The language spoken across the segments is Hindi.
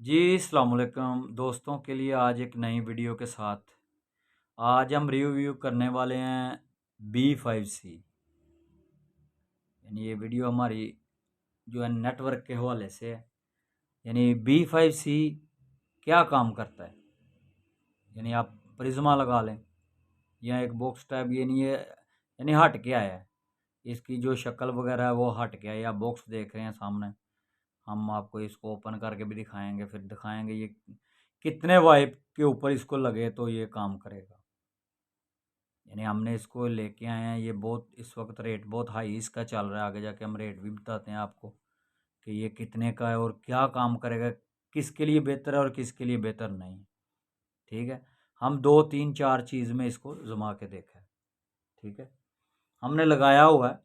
जी अस्सलाम वालेकुम दोस्तों के लिए आज एक नई वीडियो के साथ आज हम रिव्यू करने वाले हैं B5C। यानी ये वीडियो हमारी जो है नेटवर्क के हवाले से है। यानी B5C क्या काम करता है। यानी आप प्रिज्मा लगा लें या एक बॉक्स टाइप, ये नहीं है यानी हट के आया है। इसकी जो शक्ल वगैरह है वो हट के है। या बॉक्स देख रहे हैं सामने, हम आपको इसको ओपन करके भी दिखाएंगे, फिर दिखाएंगे ये कितने वाइप के ऊपर इसको लगे तो ये काम करेगा। यानी हमने इसको लेके आए हैं। ये बहुत इस वक्त रेट बहुत हाई इसका चल रहा है। आगे जाके हम रेट भी बताते हैं आपको कि ये कितने का है और क्या काम करेगा, किसके लिए बेहतर है और किसके लिए बेहतर नहीं। ठीक है, हम 2 3 4 चीज़ में इसको जमा के देखा है। ठीक है, हमने लगाया हुआ है,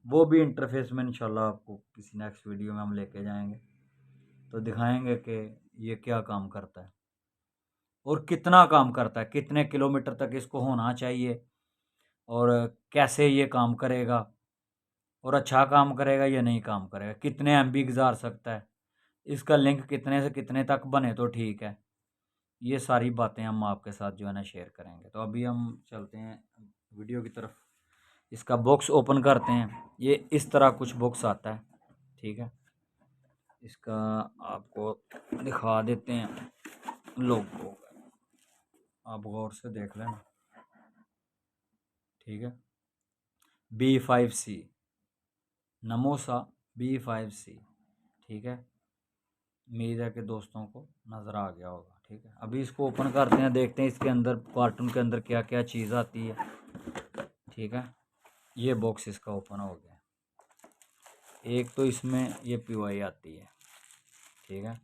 वो भी इंटरफेस में इंशाल्लाह आपको किसी नेक्स्ट वीडियो में हम लेके जाएंगे तो दिखाएंगे कि ये क्या काम करता है और कितना काम करता है, कितने किलोमीटर तक इसको होना चाहिए और कैसे ये काम करेगा और अच्छा काम करेगा या नहीं काम करेगा, कितने एमबी गुजार सकता है, इसका लिंक कितने से कितने तक बने तो ठीक है। ये सारी बातें हम आपके साथ जो है ना शेयर करेंगे। तो अभी हम चलते हैं वीडियो की तरफ। इसका बॉक्स ओपन करते हैं। ये इस तरह कुछ बॉक्स आता है। ठीक है, इसका आपको दिखा देते हैं लोगो, आप गौर से देख लेना। ठीक है, B5C नमोसा B5C। ठीक है, उम्मीद है कि दोस्तों को नज़र आ गया होगा। ठीक है, अभी इसको ओपन करते हैं, देखते हैं इसके अंदर कार्टून के अंदर क्या क्या चीज़ आती है। ठीक है, ये बॉक्स इसका ओपन हो गया। एक तो इसमें ये POI आती है। ठीक है,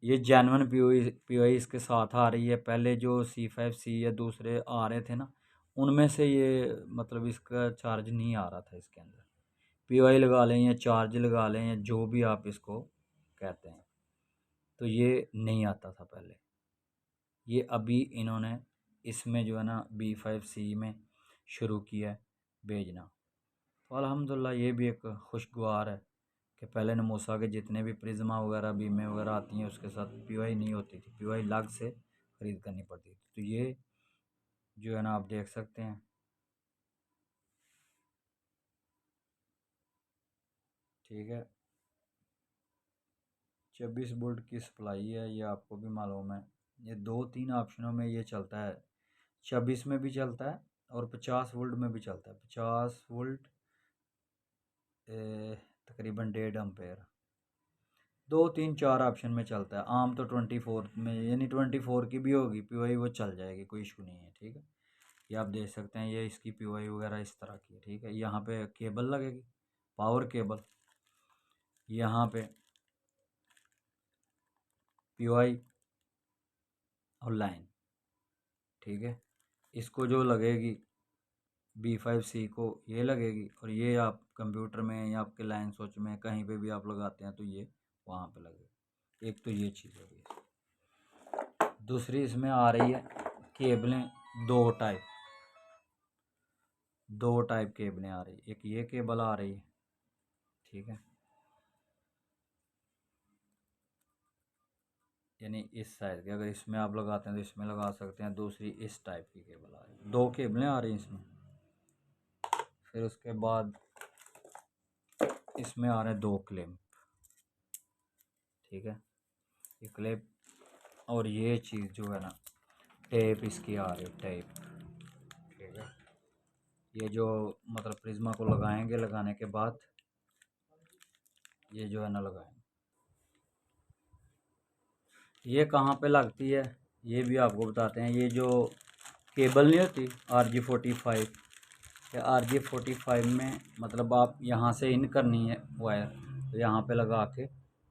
ये जेन्युइन POI इसके साथ आ रही है। पहले जो C5C या दूसरे आ रहे थे ना, उनमें से ये मतलब इसका चार्ज नहीं आ रहा था इसके अंदर। POI लगा लें या चार्ज लगा लें या जो भी आप इसको कहते हैं, तो ये नहीं आता था पहले। ये अभी इन्होंने इसमें जो है ना B5C में शुरू किया है भेजना। तो अल्हम्दुलिल्लाह ये भी एक खुशगवार है कि पहले नमोसा के जितने भी प्रिज्मा वगैरह बीमें वगैरह आती हैं उसके साथ POI नहीं होती थी, POI अलग से ख़रीद करनी पड़ती थी। तो ये जो है ना आप देख सकते हैं। ठीक है, 24 वोल्ट की सप्लाई है, ये आपको भी मालूम है। ये 2 3 ऑप्शनों में ये चलता है, 26 में भी चलता है और 50 वोल्ट में भी चलता है। 50 वोल्ट तकरीबन 1.5 एम्पेयर, 2 3 4 ऑप्शन में चलता है। आम तो 24 में, यानी 24 की भी होगी POI, वो चल जाएगी, कोई इशू नहीं है। ठीक है, ये आप देख सकते हैं, ये इसकी POI वगैरह इस तरह की है। ठीक है, यहाँ पे केबल लगेगी, पावर केबल, यहाँ पे POI और लाइन। ठीक है, इसको जो लगेगी B5C को ये लगेगी, और ये आप कंप्यूटर में या आपके लाइन स्विच में कहीं पे भी आप लगाते हैं तो ये वहाँ पे लगेगी। एक तो ये चीज़ हो गई। दूसरी इसमें आ रही है केबलें, दो टाइप केबलें आ रही है। एक ये केबल आ रही है। ठीक है, यानी इस साइड की अगर इसमें आप लगाते हैं तो इसमें लगा सकते हैं। दूसरी इस टाइप की केबल आ रही है, 2 केबलें आ रही हैं इसमें। फिर उसके बाद इसमें आ रहे हैं 2 क्लिप। ठीक है, ये क्लिप और ये चीज़ जो है ना टेप इसकी आ रही है, टेप। ठीक है, ये जो मतलब प्रिज्मा को लगाएंगे, लगाने के बाद ये जो है ना लगाएंगे। ये कहाँ पे लगती है ये भी आपको बताते हैं। ये जो केबल नहीं होती RG45, या RG45 में मतलब आप यहाँ से इन करनी है वायर, तो यहाँ पे लगा के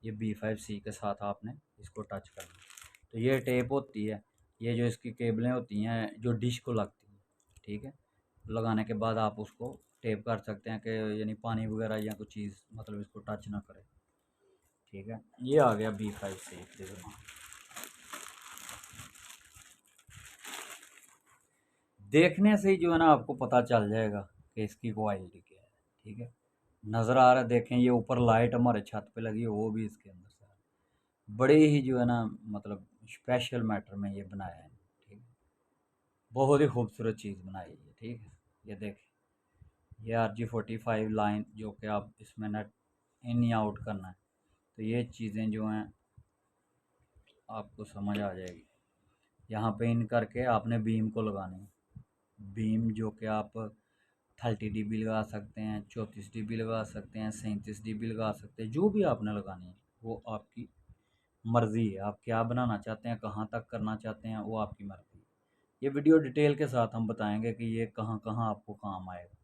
ये B5C के साथ आपने इसको टच करना है। तो ये टेप होती है, ये जो इसकी केबलें होती हैं जो डिश को लगती हैं। ठीक है, लगाने के बाद आप उसको टेप कर सकते हैं कि यानी पानी वगैरह या कुछ चीज़ मतलब इसको टच ना करे। ठीक है, ये आ गया B5C प्रिज्मा। देखने से ही जो है ना आपको पता चल जाएगा कि इसकी क्वालिटी क्या है। ठीक है, नज़र आ रहा है, देखें ये ऊपर लाइट हमारे छत पे लगी है, वो भी इसके अंदर से आ रही है। बड़े ही जो है ना मतलब स्पेशल मैटर में ये बनाया है, ठीक है। बहुत ही खूबसूरत चीज़ बनाई है, ठीक है। ये देखिए, ये RG45 लाइन जो कि आप इसमें नेट इन या आउट करना है, तो ये चीज़ें जो हैं आपको समझ आ जाएगी। यहाँ पे इन करके आपने बीम को लगानी है, बीम जो कि आप 30 dB लगा सकते हैं, 34 dB लगा सकते हैं, 37 dB लगा सकते हैं, जो भी आपने लगानी है वो आपकी मर्ज़ी है। आप क्या बनाना चाहते हैं, कहाँ तक करना चाहते हैं, वो आपकी मर्ज़ी है। ये वीडियो डिटेल के साथ हम बताएंगे कि ये कहाँ कहाँ आपको काम आएगा।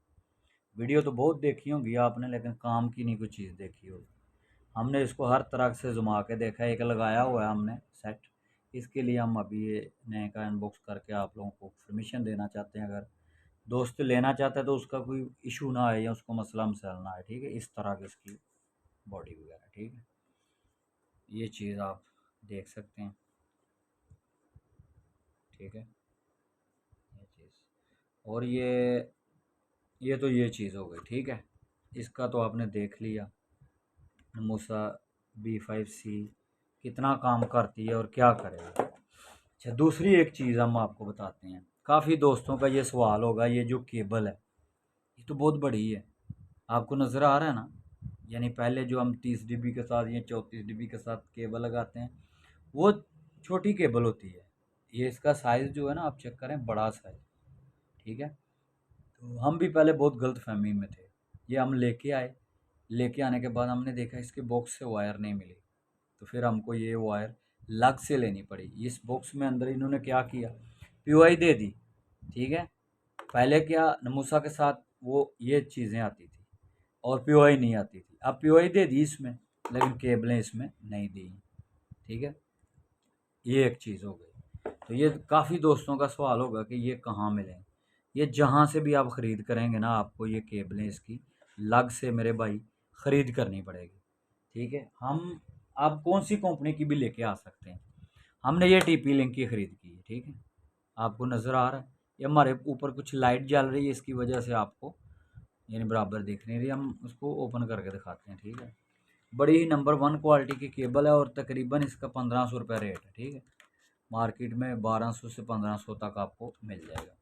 वीडियो तो बहुत देखी होंगी आपने, लेकिन काम की नहीं कुछ चीज़ देखी होगी। हमने इसको हर तरह से घुमा के देखा है, एक लगाया हुआ है हमने सेट। इसके लिए हम अभी ये नए का अनबॉक्स करके आप लोगों को परमिशन देना चाहते हैं। अगर दोस्त लेना चाहता है तो उसका कोई इशू ना आए या उसको मसला मसाइल ना आए, ठीक है। इस तरह की इसकी बॉडी वगैरह, ठीक है। ये चीज़ आप देख सकते हैं, ठीक है। ये चीज़ और ये तो ये चीज़ हो गई, ठीक है। इसका तो आपने देख लिया मूसा B5C कितना काम करती है और क्या करेगा। अच्छा, दूसरी एक चीज़ हम आपको बताते हैं। काफ़ी दोस्तों का ये सवाल होगा, ये जो केबल है ये तो बहुत बड़ी है, आपको नज़र आ रहा है ना। यानी पहले जो हम 30 dB के साथ या 34 dB के साथ केबल लगाते हैं वो छोटी केबल होती है। ये इसका साइज़ जो है ना, आप चेक करें, बड़ा साइज़, ठीक है। तो हम भी पहले बहुत गलत फहमी में थे। ये हम लेके आए, लेके आने के बाद हमने देखा इसके बॉक्स से वायर नहीं मिली, तो फिर हमको ये वायर लग से लेनी पड़ी। इस बॉक्स में अंदर इन्होंने क्या किया, POI दे दी, ठीक है। पहले क्या नमूसा के साथ वो ये चीज़ें आती थी और POI नहीं आती थी। अब POI दे दी इसमें, लेकिन केबलें इसमें नहीं दी, ठीक है। ये एक चीज़ हो गई। तो ये काफ़ी दोस्तों का सवाल होगा कि ये कहाँ मिलें। ये जहाँ से भी आप ख़रीद करेंगे ना, आपको ये केबलें इसकी लग से मेरे भाई ख़रीद करनी पड़ेगी, ठीक है। हम आप कौन सी कंपनी की भी लेके आ सकते हैं। हमने ये TP लिंक की ख़रीद की है, ठीक है। आपको नज़र आ रहा है ये हमारे ऊपर कुछ लाइट जल रही है, इसकी वजह से आपको यानी बराबर दिख नहीं रही। हम उसको ओपन करके दिखाते हैं, ठीक है। बड़ी ही नंबर 1 क्वालिटी की केबल है और तकरीबन इसका 1500 रुपये रेट है, ठीक है। मार्केट में 1200 से 1500 तक आपको मिल जाएगा।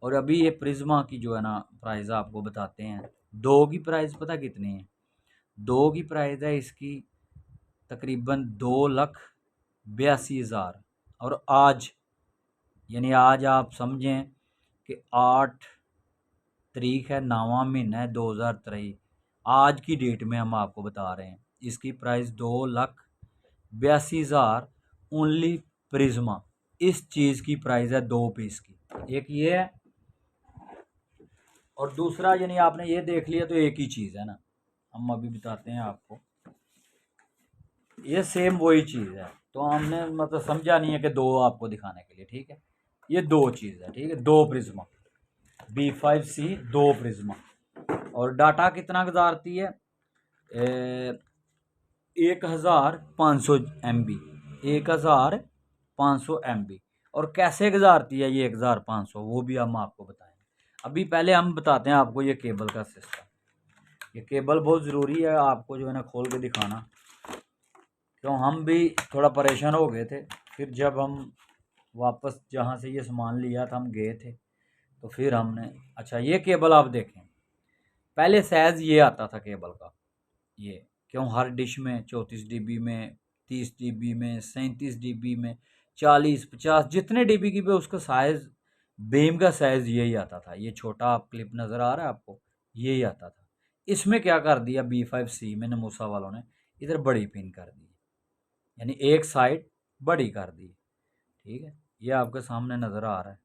और अभी ये प्रिज्मा की जो है ना प्राइस आपको बताते हैं। दो की प्राइस पता कितनी है, दो की प्राइस है इसकी तकरीबन 2,82,000। और आज यानी आज आप समझें कि 8 तारीख है, 9वां महीना है 2023। आज की डेट में हम आपको बता रहे हैं इसकी प्राइस 2,82,000 ओनली प्रिज्मा। इस चीज़ की प्राइस है 2 पीस की, एक ये है और दूसरा यानी आपने ये देख लिया तो एक ही चीज़ है ना। हम अभी बताते हैं आपको, ये सेम वही चीज़ है। तो हमने मतलब समझा नहीं है कि दो आपको दिखाने के लिए, ठीक है। ये दो चीज़ है, ठीक है, दो प्रिज्मा B5C, दो प्रिज्मा। और डाटा कितना गुजारती है, 1500 MB, 1500 MB। और कैसे गुजारती है ये 1500, वो भी हम आपको बताएंगे। अभी पहले हम बताते हैं आपको ये केबल का सिस्टम। ये केबल बहुत ज़रूरी है आपको जो है ना खोल के दिखाना, क्यों हम भी थोड़ा परेशान हो गए थे। फिर जब हम वापस जहाँ से ये सामान लिया था हम गए थे, तो फिर हमने अच्छा ये केबल आप देखें, पहले साइज़ ये आता था केबल का, ये क्यों हर डिश में 34 dB में, 30 dB में, 37 dB में, 40-50 जितने dB की भी उसका साइज़, बीम का साइज़ यही आता था। ये छोटा आप क्लिप नज़र आ रहा है आपको, यही आता था। इसमें क्या कर दिया B5C में नमूसा वालों ने, इधर बड़ी पिन कर दी, यानी एक साइड बड़ी कर दी, ठीक है। ये आपके सामने नज़र आ रहा है।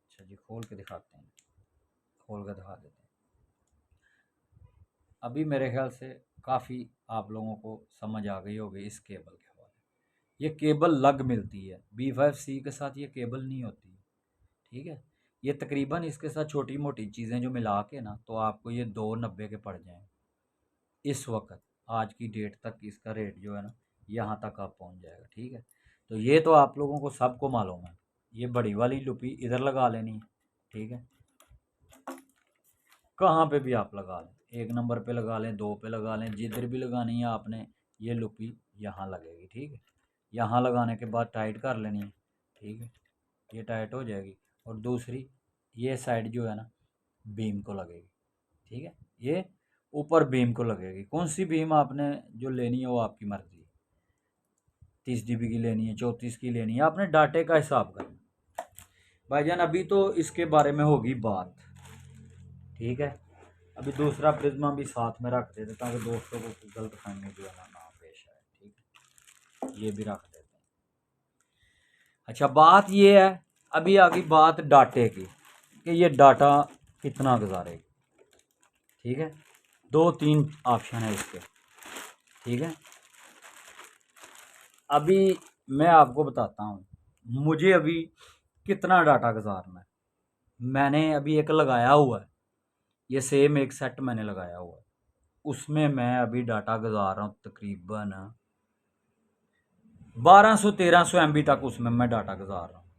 अच्छा जी, खोल के दिखाते हैं, खोल के दिखा देते हैं। अभी मेरे ख्याल से काफ़ी आप लोगों को समझ आ गई होगी इस केबल के हवाले। ये केबल लग मिलती है, B5C के साथ ये केबल नहीं होती है, ठीक है। ये तकरीबन इसके साथ छोटी मोटी चीज़ें जो मिला के ना, तो आपको ये 290 के पड़ जाएँ इस वक्त। आज की डेट तक इसका रेट जो है ना यहाँ तक आप पहुँच जाएगा, ठीक है। तो ये तो आप लोगों को सबको मालूम है। ये बड़ी वाली लुपी इधर लगा लेनी है, ठीक है। कहाँ पे भी आप लगा लें, 1 नंबर पे लगा लें, 2 पे लगा लें, जिधर भी लगानी है आपने ये लुपी यहाँ लगेगी, ठीक है। यहाँ लगाने के बाद टाइट कर लेनी है, ठीक है, ये टाइट हो जाएगी। और दूसरी ये साइड जो है ना बीम को लगेगी, ठीक है। ये ऊपर बीम को लगेगी। कौन सी बीम आपने जो लेनी है वो आपकी मर्जी है, 30 dB की लेनी है, 34 की लेनी है, आपने डाटे का हिसाब करना। भाईजान अभी तो इसके बारे में होगी बात, ठीक है। अभी दूसरा प्रिज्मा भी साथ में रख देते ताकि दोस्तों को गलत फहमी जो है ना पेश आए, ठीक है, ये भी रख देते हैं। अच्छा बात ये है, अभी आ गई बात डाटे की कि ये डाटा कितना गुजारेगी, ठीक है। 2-3 ऑप्शन है इसके, ठीक है। अभी मैं आपको बताता हूँ मुझे अभी कितना डाटा गुजारना है। मैंने अभी एक लगाया हुआ है, ये सेम एक सेट मैंने लगाया हुआ है, उसमें मैं अभी डाटा गुजार रहा हूँ तकरीबन 1200-1300 MB तक उसमें मैं डाटा गुजार रहा हूँ।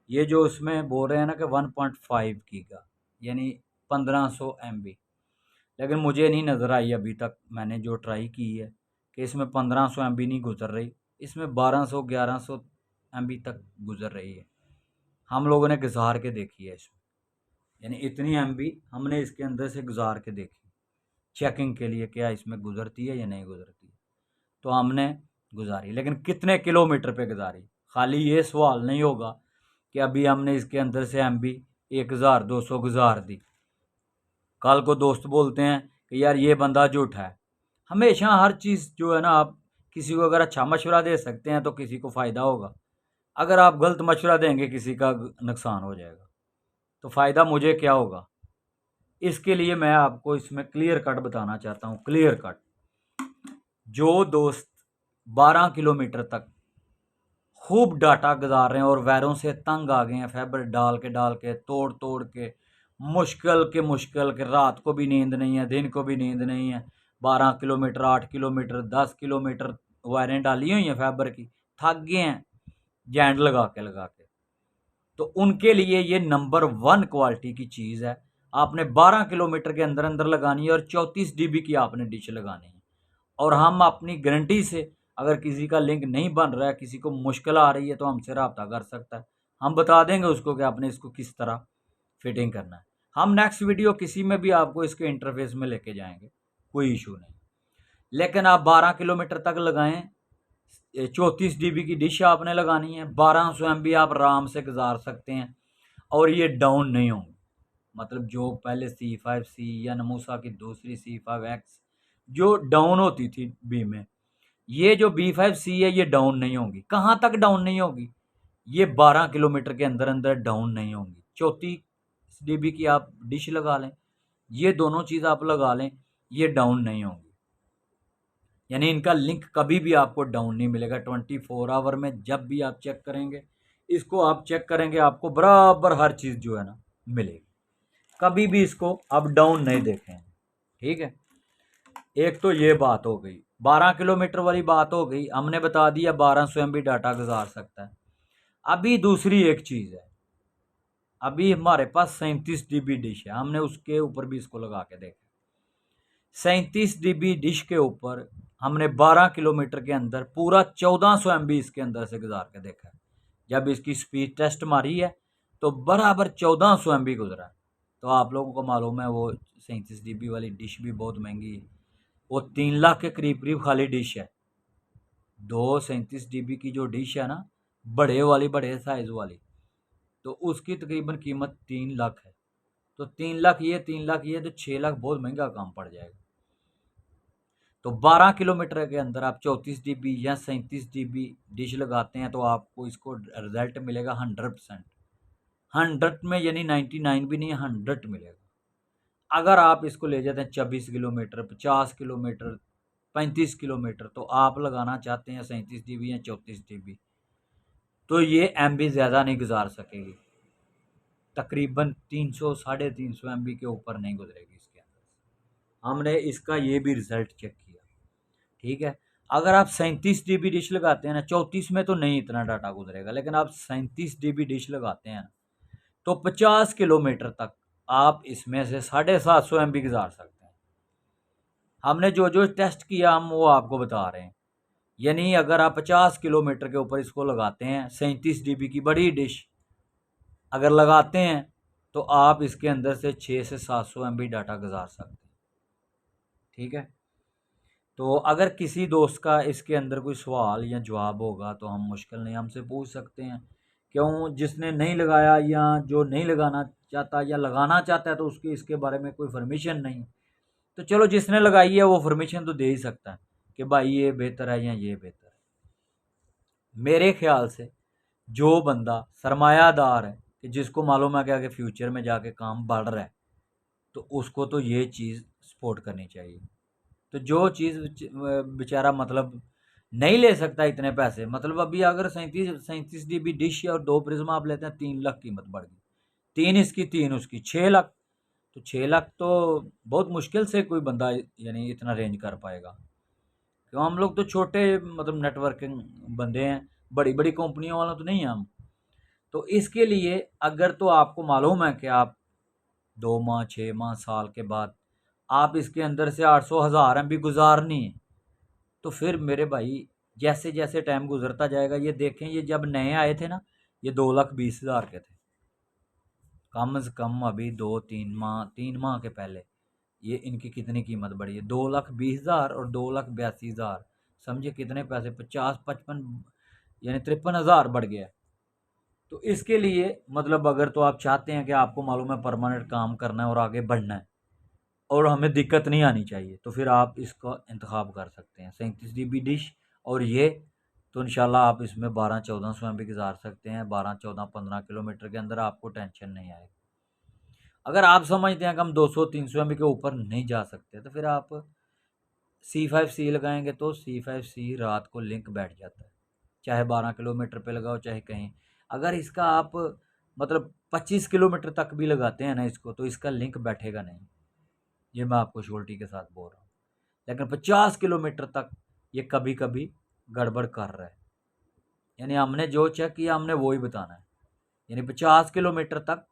ये जो उसमें बोल रहे हैं ना कि 1.5 गीगा यानी 1500 MB, लेकिन मुझे नहीं नज़र आई अभी तक, मैंने जो ट्राई की है कि इसमें 1500 MB नहीं गुजर रही, इसमें 1200-1100 MB तक गुजर रही है। हम लोगों ने गुजार के देखी है इसमें, यानी इतनी MB हमने इसके अंदर से गुजार के देखी चेकिंग के लिए क्या इसमें गुजरती है या नहीं गुजरती है। तो हमने गुजारी, लेकिन कितने किलोमीटर पे गुजारी। खाली ये सवाल नहीं होगा कि अभी हमने इसके अंदर से MB 1200 गुजार दी, कल को दोस्त बोलते हैं कि यार ये बंदा झूठा है। हमेशा हर चीज़ जो है ना, आप किसी को अगर अच्छा मशवरा दे सकते हैं तो किसी को फ़ायदा होगा, अगर आप गलत मशवरा देंगे किसी का नुकसान हो जाएगा। तो फ़ायदा मुझे क्या होगा। इसके लिए मैं आपको इसमें क्लियर कट बताना चाहता हूँ, क्लियर कट। जो दोस्त 12 किलोमीटर तक खूब डाटा गुजार रहे हैं और वायरों से तंग आ गए हैं, फाइबर डाल के तोड़ तोड़ के मुश्किल के रात को भी नींद नहीं है, दिन को भी नींद नहीं है, 12 किलोमीटर 8 किलोमीटर 10 किलोमीटर वायरें डाली हुई हैं फाइबर की, थक गए हैं जैंड लगा के, तो उनके लिए ये नंबर 1 क्वालिटी की चीज़ है। आपने 12 किलोमीटर के अंदर अंदर लगानी है और 34 dB की आपने डिश लगानी है। और हम अपनी गारंटी से, अगर किसी का लिंक नहीं बन रहा है, किसी को मुश्किल आ रही है, तो हमसे रब्ता कर सकता है, हम बता देंगे उसको कि आपने इसको किस तरह फिटिंग करना है। हम नेक्स्ट वीडियो किसी में भी आपको इसके इंटरफेस में लेके जाएंगे, कोई इशू नहीं। लेकिन आप 12 किलोमीटर तक लगाएं, 34 dB की डिश आपने लगानी है, 1200 MB आप आराम से गुजार सकते हैं और ये डाउन नहीं होंगे। मतलब जो पहले C5C या नमूसा की दूसरी C5X जो डाउन होती थी बी में, ये जो B5C है ये डाउन नहीं होगी। कहाँ तक डाउन नहीं होगी, ये 12 किलोमीटर के अंदर अंदर डाउन नहीं होंगी। 34 dB की आप डिश लगा लें, ये दोनों चीज़ आप लगा लें, ये डाउन नहीं होंगी। यानी इनका लिंक कभी भी आपको डाउन नहीं मिलेगा। 24 आवर में जब भी आप चेक करेंगे, इसको आप चेक करेंगे, आपको बराबर हर चीज़ जो है ना मिलेगी, कभी भी इसको आप डाउन नहीं देखें, ठीक है। एक तो ये बात हो गई, 12 किलोमीटर वाली बात हो गई, हमने बता दिया 1200 MB डाटा गुजार सकता है। अभी दूसरी एक चीज़ है, अभी हमारे पास 37 dB डिश है, हमने उसके ऊपर भी इसको लगा के देखा। 37 dB डिश के ऊपर हमने 12 किलोमीटर के अंदर पूरा 1400 MB इसके अंदर से गुजार के देखा है। जब इसकी स्पीड टेस्ट मारी है तो बराबर 1400 MB गुजरा है। तो आप लोगों को मालूम है वो 37 dB वाली डिश भी बहुत महंगी है, वो 3 लाख के करीब खाली डिश है। 37 dB की जो डिश है ना, बड़े साइज़ वाली, तो उसकी तकरीबन कीमत 3 लाख है। तो 3 लाख ये 3 लाख ये, तो 6 लाख बहुत महंगा काम पड़ जाएगा। तो 12 किलोमीटर के अंदर आप 34 dB या 37 dB डिश लगाते हैं तो आपको इसको रिजल्ट मिलेगा 100%। 100 में यानी 99 भी नहीं, 100 मिलेगा। अगर आप इसको ले जाते हैं 26 किलोमीटर 50 किलोमीटर 35 किलोमीटर, तो आप लगाना चाहते हैं 37 dB या 34 dB, तो ये MB ज़्यादा नहीं गुजार सकेगी, तकरीबन 300-350 MB के ऊपर नहीं गुजरेगी इसके अंदर। हमने इसका ये भी रिज़ल्ट चेक किया, ठीक है। अगर आप 37 dB डिश लगाते हैं ना, 34 में तो नहीं इतना डाटा गुजरेगा, लेकिन आप 37 dB डिश लगाते हैं तो 50 किलोमीटर तक आप इसमें से 750 MB गुजार सकते हैं। हमने जो जो टेस्ट किया हम वो आपको बता रहे हैं। यानी अगर आप 50 किलोमीटर के ऊपर इसको लगाते हैं, 37 dB की बड़ी डिश अगर लगाते हैं, तो आप इसके अंदर से 6 से 700 MB डाटा गुजार सकते हैं। ठीक है, तो अगर किसी दोस्त का इसके अंदर कोई सवाल या जवाब होगा तो हम मुश्किल नहीं हमसे पूछ सकते हैं। क्यों, जिसने नहीं लगाया या जो नहीं लगाना चाहता या लगाना चाहता है तो उसकी इसके बारे में कोई परमिशन नहीं, तो चलो जिसने लगाई है वो परमिशन तो दे ही सकता है कि भाई ये बेहतर है या ये बेहतर है। मेरे ख्याल से जो बंदा सरमायादार है कि जिसको मालूम है कि आगे फ्यूचर में जाके काम बढ़ रहा है, तो उसको तो ये चीज़ सपोर्ट करनी चाहिए। तो जो चीज़ बेचारा मतलब नहीं ले सकता इतने पैसे, मतलब अभी अगर 37 DB डिश और 2 प्रिज्मा आप लेते हैं, 3 लाख कीमत बढ़ गई, 3 इसकी 3 उसकी 6 लाख। तो 6 लाख तो बहुत मुश्किल से कोई बंदा यानी इतना रेंज कर पाएगा। क्यों, हम लोग तो छोटे मतलब नेटवर्किंग बंदे हैं, बड़ी बड़ी कंपनियों वाला तो नहीं है हम। तो इसके लिए अगर तो आपको मालूम है कि आप 2 माह 6 माह साल के बाद आप इसके अंदर से 800 1000 MB गुजारनी है, तो फिर मेरे भाई जैसे जैसे टाइम गुजरता जाएगा, ये देखें ये जब नए आए थे ना, ये 2,20,000 के थे कम से कम। अभी 2 3 माह 3 माह के पहले ये इनकी कितनी कीमत बढ़ी है, 2,20,000 और 2,82,000। समझे कितने पैसे, 50 55 यानी 53,000 बढ़ गया। तो इसके लिए मतलब अगर तो आप चाहते हैं कि आपको मालूम है परमानेंट काम करना है और आगे बढ़ना है और हमें दिक्कत नहीं आनी चाहिए, तो फिर आप इसका इंतखाब कर सकते हैं 37 DB डिश। और ये तो इंशाल्लाह आप इसमें 12 1400 MB गुजार सकते हैं, 12 14 15 किलोमीटर के अंदर आपको टेंशन नहीं आएगी। अगर आप समझते हैं कि हम 200 300 MB के ऊपर नहीं जा सकते, तो फिर आप C5C लगाएंगे, तो C5C रात को लिंक बैठ जाता है, चाहे 12 किलोमीटर पे लगाओ चाहे कहीं। अगर इसका आप मतलब 25 किलोमीटर तक भी लगाते हैं ना इसको, तो इसका लिंक बैठेगा नहीं, ये मैं आपको श्योरिटी के साथ बोल रहा हूँ। लेकिन 50 किलोमीटर तक ये कभी कभी गड़बड़ कर रहा है, यानी हमने जो चेक किया हमने वो ही बताना है। यानी 50 किलोमीटर तक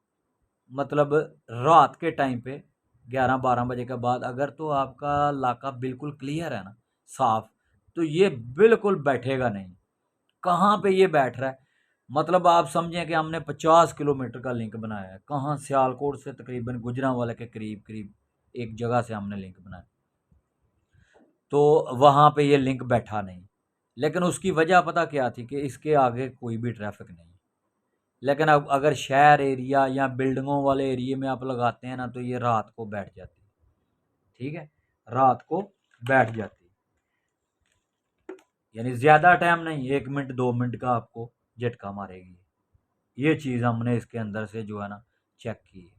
मतलब रात के टाइम पे 11 12 बजे के बाद अगर तो आपका इलाका बिल्कुल क्लियर है ना, साफ, तो ये बिल्कुल बैठेगा नहीं। कहाँ पे ये बैठ रहा है, मतलब आप समझें कि हमने 50 किलोमीटर का लिंक बनाया है, कहाँ, सियालकोट से तकरीबन गुजरांवाला के करीब करीब एक जगह से हमने लिंक बनाया, तो वहाँ पे ये लिंक बैठा नहीं। लेकिन उसकी वजह पता क्या थी कि इसके आगे कोई भी ट्रैफिक नहीं। लेकिन अब अगर शहर एरिया या बिल्डिंगों वाले एरिए में आप लगाते हैं ना, तो ये रात को बैठ जाती है। ठीक है, रात को बैठ जाती है, यानी ज़्यादा टाइम नहीं, 1 मिनट 2 मिनट का आपको झटका मारेगी। ये चीज़ हमने इसके अंदर से जो है ना चेक की है।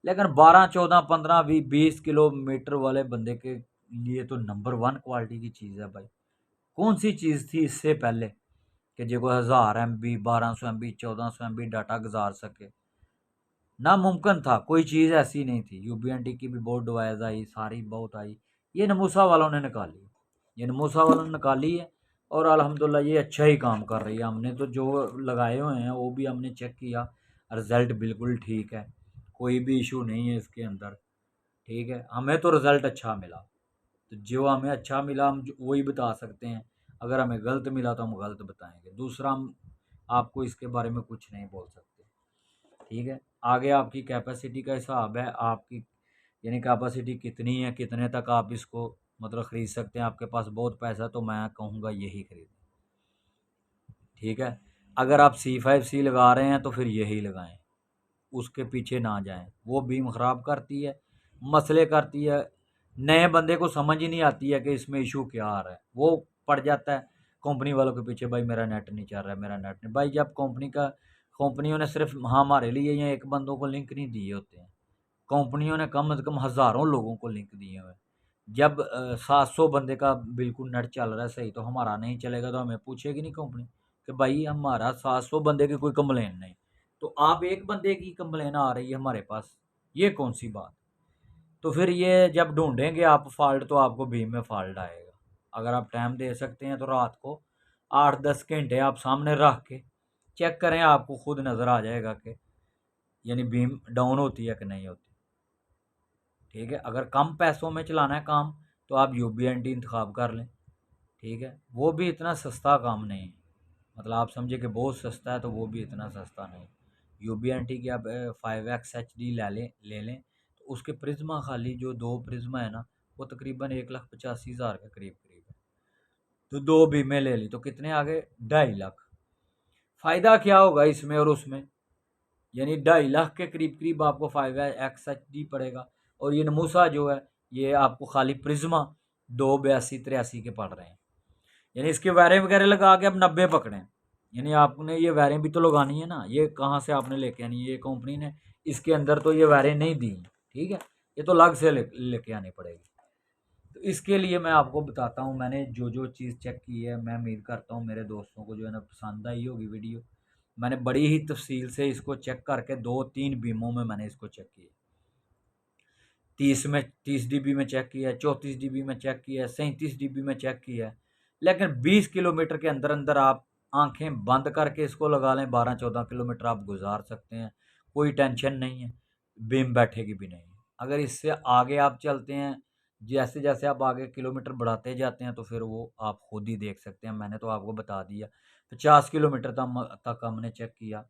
लेकिन 12 14 15 20 किलोमीटर वाले बंदे के लिए तो नंबर 1 क्वालिटी की चीज़ है भाई। कौन सी चीज़ थी इससे पहले कि जो कोई 1000 MB 1200 MB 1400 MB डाटा गुजार सके, नामुमकिन था, कोई चीज़ ऐसी नहीं थी। UBNT की भी बहुत डिवाइस आई, सारी बहुत आई, ये नमूसा वालों ने निकाली, ये नमूसा वालों ने निकाली है। और अल्हम्दुलिल्लाह ये अच्छा ही काम कर रही है। हमने तो जो लगाए हुए हैं वो भी हमने चेक किया, रिज़ल्ट बिल्कुल ठीक है, कोई भी इशू नहीं है इसके अंदर। ठीक है, हमें तो रिज़ल्ट अच्छा मिला, तो जो हमें अच्छा मिला हम वही बता सकते हैं। अगर हमें गलत मिला तो हम गलत बताएंगे, दूसरा हम आपको इसके बारे में कुछ नहीं बोल सकते। ठीक है, आगे आपकी कैपेसिटी का हिसाब है, आपकी यानी कैपेसिटी कितनी है, कितने तक आप इसको मतलब ख़रीद सकते हैं। आपके पास बहुत पैसा तो मैं कहूँगा यही खरीदें। ठीक है, अगर आप C5C लगा रहे हैं तो फिर यही लगाएं, उसके पीछे ना जाएं। वो बीम ख़राब करती है, मसले करती है, नए बंदे को समझ ही नहीं आती है कि इसमें इशू क्या आ रहा है। वो पड़ जाता है कंपनी वालों के पीछे, भाई मेरा नेट नहीं चल रहा है, मेरा नेट नहीं। भाई जब कंपनियों ने सिर्फ हमारे लिए या एक बंदों को लिंक नहीं दिए होते हैं, कंपनियों ने कम से कम हज़ारों लोगों को लिंक दिए हुए हैं। जब 700 बंदे का बिल्कुल नेट चल रहा है सही, तो हमारा नहीं चलेगा तो हमें पूछेगी नहीं कंपनी कि भाई हमारा 700 बंदे की कोई कंप्लेन नहीं, तो आप एक बंदे की कंप्लेन आ रही है हमारे पास, ये कौन सी बात। तो फिर ये जब ढूंढेंगे आप फॉल्ट, तो आपको भीम में फॉल्ट आएगा। अगर आप टाइम दे सकते हैं तो रात को 8 10 घंटे आप सामने रख के चेक करें, आपको खुद नज़र आ जाएगा कि यानी भीम डाउन होती है कि नहीं होती। ठीक है, अगर कम पैसों में चलाना है काम, तो आप UBNT इंतखाब कर लें, ठीक है। वो भी इतना सस्ता काम नहीं है, मतलब आप समझे कि बहुत सस्ता है, तो वो भी इतना सस्ता नहीं। UBNT की आप 5x HD ले लें, तो उसके प्रिज्मा खाली जो 2 प्रिज्मा है ना, वो तकरीबन 1,85,000 के करीब करीब है। तो 2 बीमें ले ली तो कितने आ गए, 2.5 लाख। फ़ायदा क्या होगा इसमें और उसमें, यानी 2.5 लाख के करीब करीब आपको 5x HD पड़ेगा। और ये नमूसा जो है, ये आपको खाली प्रिज्मा 282-83 के पड़ रहे हैं। यानी इसके वायरें वगैरह लगा के आप 90 पकड़ें, यानी आपने ये वायरें भी तो लगानी है ना। ये कहाँ से आपने लेके आनी है, ये कंपनी ने इसके अंदर तो ये वायरें नहीं दी, ठीक है, ये तो अलग से लेके आनी पड़ेगी। तो इसके लिए मैं आपको बताता हूँ, मैंने जो जो चीज़ चेक की है, मैं उम्मीद करता हूँ मेरे दोस्तों को जो है ना पसंद आई होगी वीडियो। मैंने बड़ी ही तफसील से इसको चेक करके 2-3 बीमों में मैंने इसको चेक किया। 30 DB में चेक किया है, 34 DB में चेक किया है, 37 DB में चेक किया है। लेकिन 20 किलोमीटर के अंदर अंदर आप आंखें बंद करके इसको लगा लें, 12-14 किलोमीटर आप गुजार सकते हैं, कोई टेंशन नहीं है, बीम बैठेगी भी नहीं। अगर इससे आगे आप चलते हैं, जैसे जैसे आप आगे किलोमीटर बढ़ाते जाते हैं, तो फिर वो आप खुद ही देख सकते हैं। मैंने तो आपको बता दिया 50 किलोमीटर तक हमने चेक किया।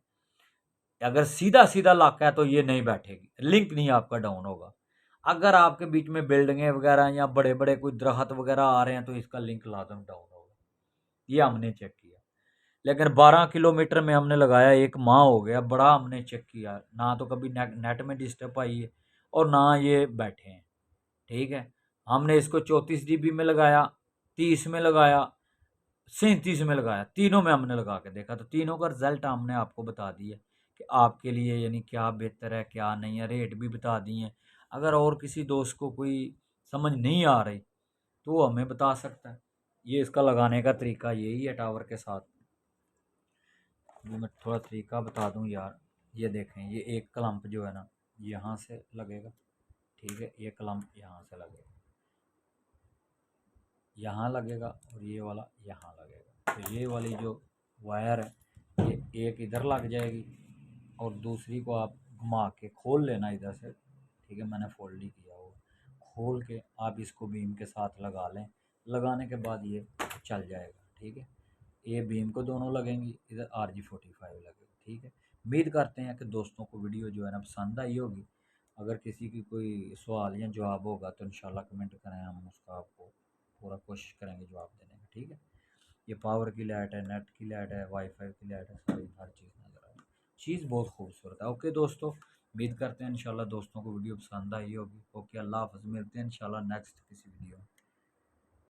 अगर सीधा सीधा इलाका है तो ये नहीं बैठेगी, लिंक नहीं आपका डाउन होगा। अगर आपके बीच में बिल्डिंगें वगैरह या बड़े बड़े कोई दरख्त वगैरह आ रहे हैं, तो इसका लिंक लाजम डाउन होगा। ये हमने चेक किया। लेकिन 12 किलोमीटर में हमने लगाया, 1 माह हो गया, बड़ा हमने चेक किया, ना तो कभी नेट में डिस्टर्ब आई है और ना ये बैठे हैं, ठीक है। हमने इसको 34 DB में लगाया, 30 में लगाया, 37 में लगाया, तीनों में हमने लगा के देखा, तो तीनों का रिजल्ट हमने आपको बता दिया कि आपके लिए यानी क्या बेहतर है क्या नहीं है, रेट भी बता दिए। अगर और किसी दोस्त को कोई समझ नहीं आ रही तो वो हमें बता सकता है। ये इसका लगाने का तरीका यही है टावर के साथ। मैं थोड़ा तरीका बता दूं यार, ये देखें, ये एक क्लम्प जो है ना यहाँ से लगेगा, ठीक है, ये क्लम्प यहाँ से लगेगा, यहाँ लगेगा, और ये वाला यहाँ लगेगा। तो ये वाली जो वायर है, ये एक इधर लग जाएगी और दूसरी को आप घुमा के खोल लेना इधर से, ठीक है, मैंने फोल्ड ही किया हुआ। खोल के आप इसको बीम के साथ लगा लें, लगाने के बाद ये चल जाएगा, ठीक है। ये बीम को दोनों लगेंगी, इधर RG45 लगेगा, ठीक है। उम्मीद करते हैं कि दोस्तों को वीडियो जो है ना पसंद आई होगी। अगर किसी की कोई सवाल या जवाब होगा तो इंशाल्लाह कमेंट करें, हम उसका आपको पूरा कोशिश करेंगे जवाब देने का, ठीक है। ये पावर की लाइट है, नेट की लाइट है, वाईफाई की लाइट है, सारी हर चीज़ नज़र आ रही है। चीज़ बहुत खूबसूरत है। ओके दोस्तों, उम्मीद करते हैं इंशाल्लाह दोस्तों को वीडियो पसंद आई होगी। ओके, अल्लाह हाफ़िज़, मिलते हैं इंशाल्लाह नेक्स्ट किसी वीडियो में।